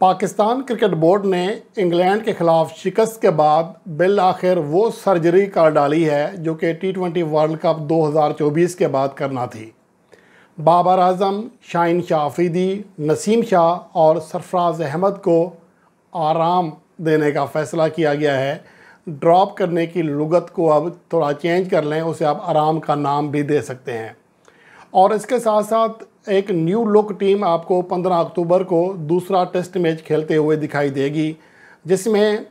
Pakistan cricket board ने England के खिलाफ शिकस्त के बाद बिल आखिर वो सर्जरी कर डाली है जो कि T20 वर्ल्ड कप 2024 के बाद करना थी। बाबर आजम, शाहीन शाह अफरीदी, नसीम शाह और सरफराज अहमद को आराम देने का फ़ैसला किया गया है। ड्रॉप करने की लुगत को अब थोड़ा चेंज कर लें, उसे आप आराम का नाम भी दे सकते हैं। और इसके साथ साथ एक न्यू लुक टीम आपको 15 अक्टूबर को दूसरा टेस्ट मैच खेलते हुए दिखाई देगी, जिसमें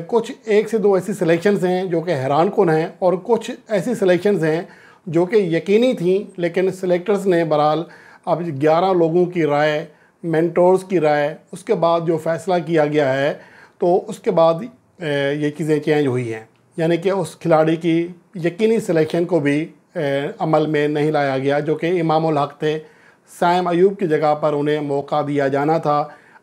कुछ 1 से 2 ऐसी सिलेक्शंस हैं जो कि हैरान कुन हैं और कुछ ऐसी सिलेक्शंस हैं जो कि यकीनी थी, लेकिन सिलेक्टर्स ने बहरहाल अब 11 लोगों की राय, मेंटोर्स की राय, उसके बाद जो फ़ैसला किया गया है तो उसके बाद ये चीज़ें चेंज हुई हैं। यानी कि उस खिलाड़ी की यकीनी सिलेक्शन को भी अमल में नहीं लाया गया जो कि इमामुल हक थे। सैम अयूब की जगह पर उन्हें मौका दिया जाना था।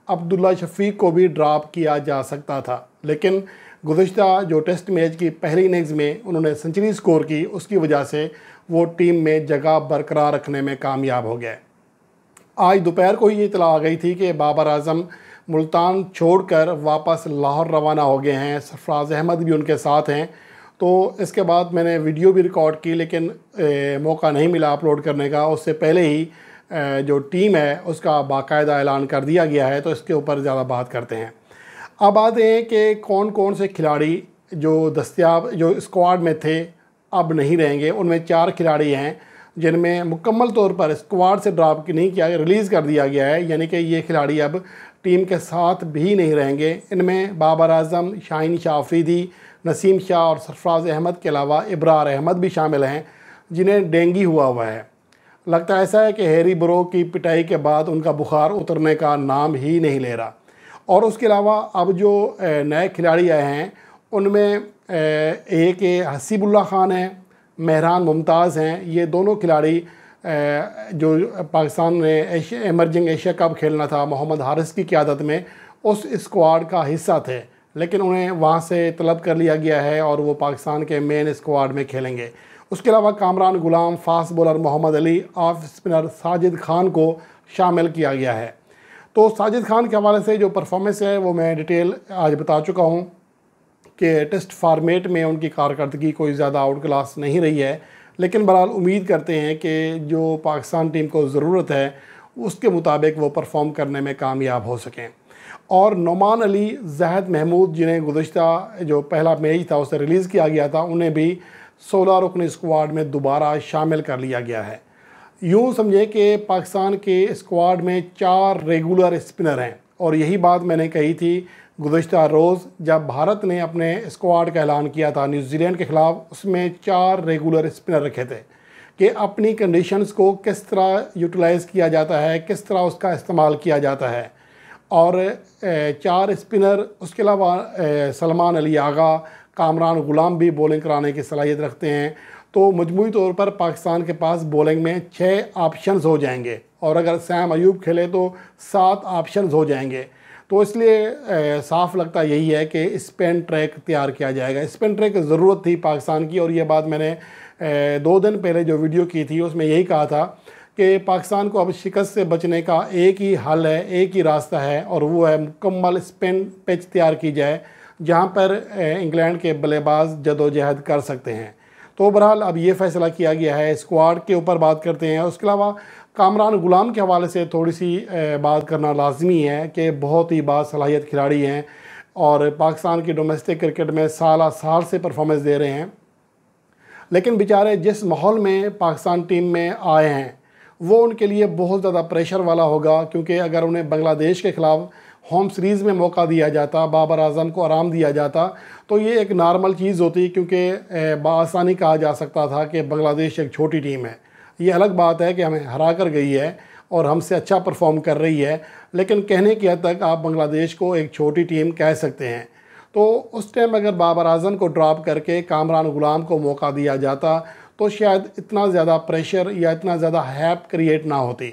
अब्दुल्ला शफीक को भी ड्रॉप किया जा सकता था, लेकिन गुज़िश्ता जो टेस्ट मैच की पहली इनिंग्स में उन्होंने सेंचुरी स्कोर की, उसकी वजह से वो टीम में जगह बरकरार रखने में कामयाब हो गए। आज दोपहर को ही इतला आ गई थी कि बाबर आजम मुल्तान छोड़कर वापस लाहौर रवाना हो गए हैं। सरफराज अहमद भी उनके साथ हैं। तो इसके बाद मैंने वीडियो भी रिकॉर्ड की, लेकिन मौका नहीं मिला अपलोड करने का। उससे पहले ही जो टीम है उसका बाकायदा ऐलान कर दिया गया है, तो इसके ऊपर ज़्यादा बात करते हैं। अब आते हैं कि कौन कौन से खिलाड़ी जो दस्तियाब जो स्क्वाड में थे अब नहीं रहेंगे। उनमें 4 खिलाड़ी हैं जिनमें मुकम्मल तौर पर स्क्वाड से ड्रॉप नहीं किया, रिलीज़ कर दिया गया है, यानी कि ये खिलाड़ी अब टीम के साथ भी नहीं रहेंगे। इनमें बाबर आजम, शाहीन शाह अफरीदी, नसीम शाह और सरफराज अहमद के अलावा इब्रार अहमद भी शामिल हैं जिन्हें डेंगू हुआ है। लगता ऐसा है कि हैरी ब्रो की पिटाई के बाद उनका बुखार उतरने का नाम ही नहीं ले रहा। और उसके अलावा अब जो नए खिलाड़ी आए हैं उनमें एक हसीबुल्ला खान हैं, मेहरान मुमताज़ हैं। ये दोनों खिलाड़ी जो पाकिस्तान ने एमर्जिंग एशिया कप खेलना था मोहम्मद हारिस की क़यादत में, उस स्क्वाड का हिस्सा थे, लेकिन उन्हें वहाँ से तलब कर लिया गया है और वो पाकिस्तान के मेन स्क्वाड में खेलेंगे। उसके अलावा Kamran Ghulam, fast bowler Mohammad Ali, off spinner Sajid Khan को शामिल किया गया है। तो साजिद खान के हवाले से जो परफॉर्मेंस है वो मैं डिटेल आज बता चुका हूँ कि टेस्ट फॉर्मेट में उनकी कारकर्दगी कोई ज़्यादा आउट क्लास नहीं रही है, लेकिन बहरहाल उम्मीद करते हैं कि जो पाकिस्तान टीम को ज़रूरत है उसके मुताबिक वो परफॉर्म करने में कामयाब हो सकें। और नोमान अली, ज़ाहिद महमूद, जिन्हें गुज़िश्ता जो पहला मैच था उसे रिलीज़ किया गया था, उन्हें भी 16 रुकनी स्क्वाड में दोबारा शामिल कर लिया गया है। यूँ समझे कि पाकिस्तान के स्क्वाड में 4 रेगुलर स्पिनर हैं, और यही बात मैंने कही थी गुज़िश्ता रोज़ जब भारत ने अपने स्क्वाड का ऐलान किया था न्यूजीलैंड के ख़िलाफ़। उसमें 4 रेगुलर स्पिनर रखे थे कि अपनी कंडीशंस को किस तरह यूटिलाइज़ किया जाता है, किस तरह उसका इस्तेमाल किया जाता है। और 4 स्पिनर, उसके अलावा सलमान अली आगा, कामरान गुलाम भी बॉलिंग कराने की सलाहियत रखते हैं। तो मजमूई तौर पर पाकिस्तान के पास बॉलिंग में 6 ऑप्शंस हो जाएंगे, और अगर सैम अयूब खेले तो 7 ऑप्शंस हो जाएंगे। तो इसलिए साफ लगता यही है कि स्पिन ट्रैक तैयार किया जाएगा। स्पिन ट्रैक की ज़रूरत थी पाकिस्तान की, और ये बात मैंने 2 दिन पहले जो वीडियो की थी उसमें यही कहा था कि पाकिस्तान को अब शिकस्त से बचने का एक ही हल है, एक ही रास्ता है, और वो है मुकम्मल स्पिन पिच तैयार की जाए जहाँ पर इंग्लैंड के बल्लेबाज जदोजहद कर सकते हैं। तो बहरहाल अब ये फ़ैसला किया गया है। स्क्वाड के ऊपर बात करते हैं। उसके अलावा कामरान गुलाम के हवाले से थोड़ी सी बात करना लाजमी है कि बहुत ही बासलाहियत खिलाड़ी हैं और पाकिस्तान की डोमेस्टिक क्रिकेट में साल साल से परफॉर्मेंस दे रहे हैं, लेकिन बेचारे जिस माहौल में पाकिस्तान टीम में आए हैं वो उनके लिए बहुत ज़्यादा प्रेशर वाला होगा, क्योंकि अगर उन्हें बांग्लादेश के ख़िलाफ़ होम सीरीज़ में मौका दिया जाता, बाबर आजम को आराम दिया जाता, तो ये एक नॉर्मल चीज़ होती, क्योंकि बआसानी कहा जा सकता था कि बांग्लादेश एक छोटी टीम है। ये अलग बात है कि हमें हरा कर गई है और हमसे अच्छा परफॉर्म कर रही है, लेकिन कहने की हद तक आप बांग्लादेश को एक छोटी टीम कह सकते हैं। तो उस टाइम अगर बाबर आजम को ड्रॉप करके कामरान गुलाम को मौका दिया जाता तो शायद इतना ज़्यादा प्रेशर या इतना ज़्यादा हैप क्रिएट ना होती।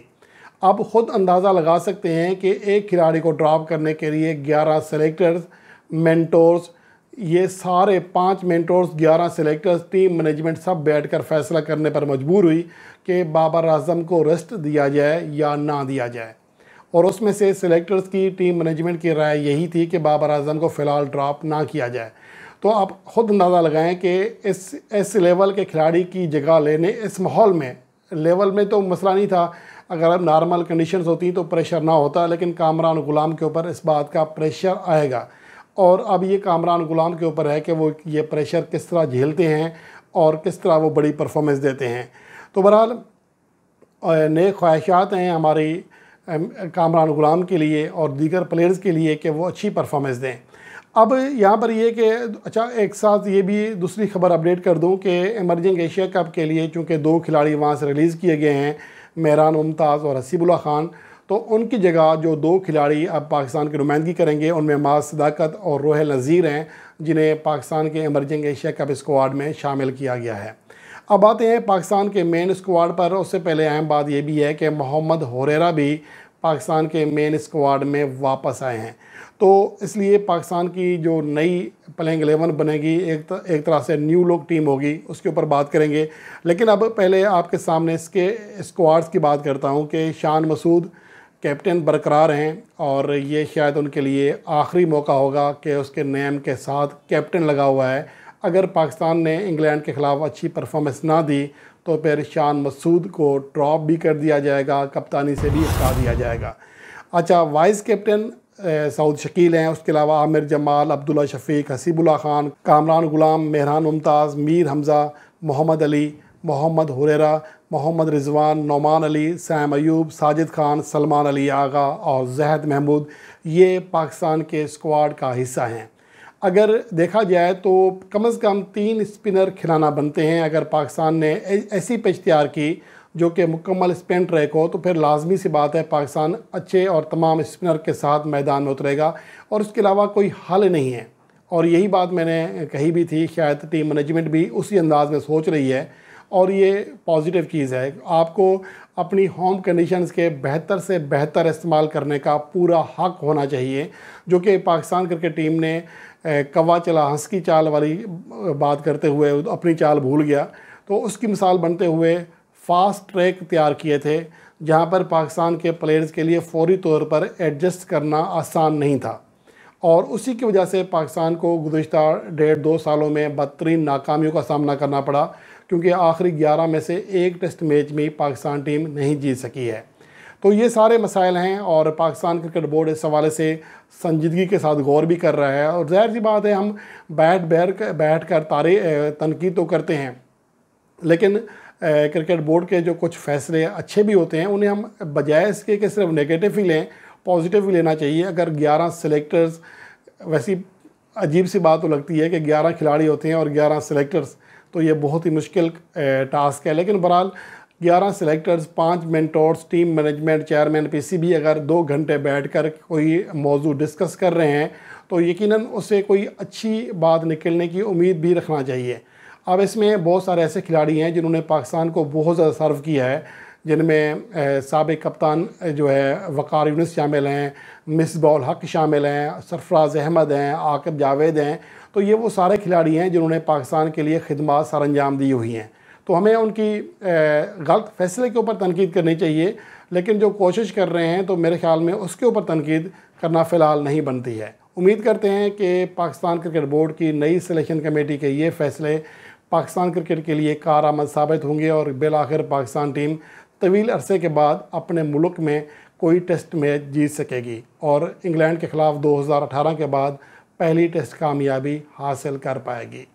अब ख़ुद अंदाज़ा लगा सकते हैं कि एक खिलाड़ी को ड्रॉप करने के लिए 11 सेलेक्टर्स, मेंटोर्स, ये सारे 5 मेंटोर्स, 11 सेलेक्टर्स, टीम मैनेजमेंट सब बैठकर फ़ैसला करने पर मजबूर हुई कि बाबर आजम को रेस्ट दिया जाए या ना दिया जाए। और उसमें से सिलेक्टर्स की टीम मैनेजमेंट की राय यही थी कि बाबर आजम को फ़िलहाल ड्रॉप ना किया जाए। तो आप ख़ुद अंदाज़ा लगाएं कि इस लेवल के खिलाड़ी की जगह लेने इस माहौल में, लेवल में तो मसला नहीं था, अगर अब नॉर्मल कंडीशंस होती तो प्रेशर ना होता, लेकिन कामरान गुलाम के ऊपर इस बात का प्रेशर आएगा। और अब ये कामरान गुलाम के ऊपर है कि वो ये प्रेशर किस तरह झेलते हैं और किस तरह वो बड़ी परफॉर्मेंस देते हैं। तो बहरहाल नए ख्वाहिशात हैं हमारी कामरान गुलाम के लिए और दीगर प्लेयर्स के लिए कि वो अच्छी परफॉर्मेंस दें। अब यहाँ पर ये कि अच्छा, एक साथ ये भी दूसरी खबर अपडेट कर दूँ कि इमर्जिंग एशिया कप के लिए चूँकि 2 खिलाड़ी वहाँ से रिलीज़ किए गए हैं, मेहरान मुमताज़ और हसीबुल्लाह खान, तो उनकी जगह जो 2 खिलाड़ी अब पाकिस्तान की नुमाइंदगी करेंगे उनमें माज सदाकत और रोहेल नज़ीर हैं, जिन्हें पाकिस्तान के इमर्जिंग एशिया कप स्क्वाड में शामिल किया गया है। अब आते हैं पाकिस्तान के मेन स्क्वाड पर। उससे पहले अहम बात यह भी है कि मोहम्मद हुरैरा भी पाकिस्तान के मेन स्क्वाड में वापस आए हैं। तो इसलिए पाकिस्तान की जो नई प्लेइंग 11 बनेगी एक तरह से न्यू लुक टीम होगी, उसके ऊपर बात करेंगे। लेकिन अब पहले आपके सामने इसके स्क्वाड्स की बात करता हूं कि शान मसूद कैप्टन बरकरार हैं और ये शायद उनके लिए आखिरी मौका होगा कि उसके नेम के साथ कैप्टन लगा हुआ है। अगर पाकिस्तान ने इंग्लैंड के ख़िलाफ़ अच्छी परफॉर्मेंस ना दी तो फिर शान मसूद को ड्रॉप भी कर दिया जाएगा, कप्तानी से भी हटा दिया जाएगा। अच्छा, वाइस कैप्टन सऊद शकील हैं, उसके अलावा आमिर जमाल, अब्दुल्ला शफीक, हसीबुल्लाह खान, कामरान गुलाम, मेहरान मुमताज़, मीर हमज़ा, मोहम्मद अली, मोहम्मद हुरैरा, मोहम्मद रिजवान, नौमान अली, सैम अयूब, साजिद खान, सलमान अली आगा और जहद महमूद, ये पाकिस्तान के स्क्वाड का हिस्सा हैं। अगर देखा जाए तो कम से कम 3 स्पिनर खिलाना बनते हैं। अगर पाकिस्तान ने ऐसी पिच तैयार की जो कि मुकम्मल स्पिन ट्रैक हो तो फिर लाजमी सी बात है पाकिस्तान अच्छे और तमाम स्पिनर के साथ मैदान में उतरेगा और उसके अलावा कोई हल नहीं है। और यही बात मैंने कही भी थी, शायद टीम मैनेजमेंट भी उसी अंदाज़ में सोच रही है और ये पॉजिटिव चीज़ है। आपको अपनी होम कंडीशंस के बेहतर से बेहतर इस्तेमाल करने का पूरा हक होना चाहिए, जो कि पाकिस्तान क्रिकेट टीम ने कौवा चला हंस की चाल वाली बात करते हुए अपनी चाल भूल गया। तो उसकी मिसाल बनते हुए फास्ट ट्रैक तैयार किए थे, जहां पर पाकिस्तान के प्लेयर्स के लिए फौरी तौर पर एडजस्ट करना आसान नहीं था और उसी की वजह से पाकिस्तान को गुज़िश्ता 1.5-2 सालों में बदतरीन नाकामियों का सामना करना पड़ा, क्योंकि आखिरी 11 में से एक टेस्ट मैच में पाकिस्तान टीम नहीं जीत सकी है। तो ये सारे मसाइल हैं और पाकिस्तान क्रिकेट बोर्ड इस हवाले से संजीदगी के साथ गौर भी कर रहा है। और ज़ाहिर सी बात है, हम बैठ कर तनकीद तो करते हैं, लेकिन क्रिकेट बोर्ड के जो कुछ फैसले अच्छे भी होते हैं उन्हें हम बजाय इसके कि सिर्फ नेगेटिव ही लें, पॉजिटिव भी लेना चाहिए। अगर 11 सेलेक्टर्स, वैसी अजीब सी बात तो लगती है कि 11 खिलाड़ी होते हैं और 11 सेलेक्टर्स, तो ये बहुत ही मुश्किल टास्क है। लेकिन बहरहाल 11 selectors, 5 mentors, team management, chairman, PCB अगर 2 घंटे बैठकर कोई मौजू डिस्कस कर रहे हैं तो यकीनन उससे कोई अच्छी बात निकलने की उम्मीद भी रखना चाहिए। अब इसमें बहुत सारे ऐसे खिलाड़ी हैं जिन्होंने पाकिस्तान को बहुत ज़्यादा सर्व किया है, जिनमें साबिक कप्तान जो है वक़ार यूनुस शामिल हैं, मिसबाउल हक शामिल हैं, सरफराज अहमद हैं, आकिब जावेद हैं। तो ये वो सारे खिलाड़ी हैं जिन्होंने पाकिस्तान के लिए खिदमत सर अंजाम दी हुई हैं। तो हमें उनकी गलत फैसले के ऊपर तनकीद करनी चाहिए, लेकिन जो कोशिश कर रहे हैं तो मेरे ख्याल में उसके ऊपर तनकीद करना फ़िलहाल नहीं बनती है। उम्मीद करते हैं कि पाकिस्तान क्रिकेट बोर्ड की नई सिलेक्शन कमेटी के ये फ़ैसले पाकिस्तान क्रिकेट के लिए कारआमद साबित होंगे और बिलाखिर पाकिस्तान टीम तवील अरसे के बाद अपने मुल्क में कोई टेस्ट मैच जीत सकेगी और इंग्लैंड के ख़िलाफ़ 2018 के बाद पहली टेस्ट कामयाबी हासिल कर पाएगी।